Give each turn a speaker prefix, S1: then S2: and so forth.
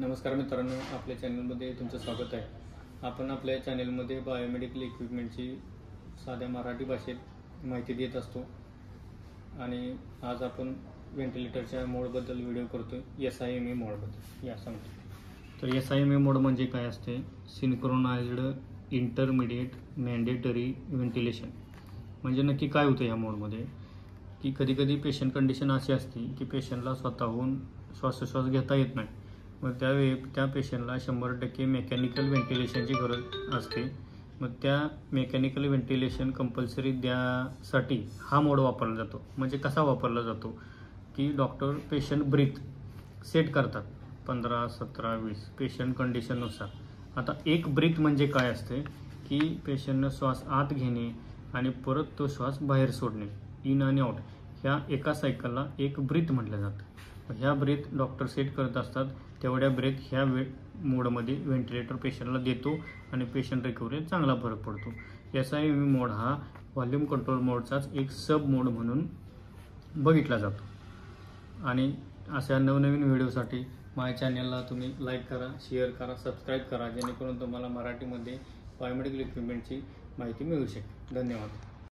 S1: नमस्कार मित्रांनो, आपल्या चॅनलमध्ये तुमचं स्वागत आहे। आपण आपल्या चॅनलमध्ये बायोमेडिकल इक्विपमेंटची साध्या मराठी भाषेत माहिती देत असतो आणि आज आपण व्हेंटिलेटरच्या मोडबद्दल व्हिडिओ करतोय, SIMA मोडबद्दल या सांगतो। तर SIMA मोड म्हणजे काय असते? Synchronised intermediate mandatory ventilation. म्हणजे नक्की काय होतं या मोडमध्ये की कधी कधी पेशंट कंडिशन अशी असते की पेशंटला स्वतःहून श्वासोच्छ्वास घेता येत नाही, मग त्यावेळी त्या पेशंटला 100% मेकॅनिकल व्हेंटिलेशनची गरज असते। मग त्या मेकॅनिकल व्हेंटिलेशन कंपल्सरी द्यासाठी हा मोड वापरला जातो। म्हणजे कसा वापरला जातो की डॉक्टर पेशंट ब्रीथ सेट करतात 15, 17, 20 पेशंट कंडिशननुसार। आता एक ब्रीथ म्हणजे काय असते की पेशंटनं श्वास आत घेणे आणि परत तो श्वास बाहेर सोडणे, इन आणि आउट, ह्या एका सायकलला एक ब्रीथ म्हटलं जातं। ह्या ब्रीथ डॉक्टर सेट करत असतात, तेवढ्या ब्रेथ ह्या मोडमध्ये व्हेंटिलेटर पेशंटला देतो आणि पेशंट रिकव्हरी चांगला फरक पडतो। SIMA मोड हा व्हॉल्यूम कंट्रोल मोडचाच एक सब मोड म्हणून बघितला जातो। आणि अशा नवनवीन व्हिडिओसाठी माझ्या चॅनलला तुम्ही लाईक करा, शेअर करा, सबस्क्राईब करा, जेणेकरून तुम्हाला मराठीमध्ये बायोमेडिकल इक्विपमेंटची माहिती मिळू शकेल। धन्यवाद।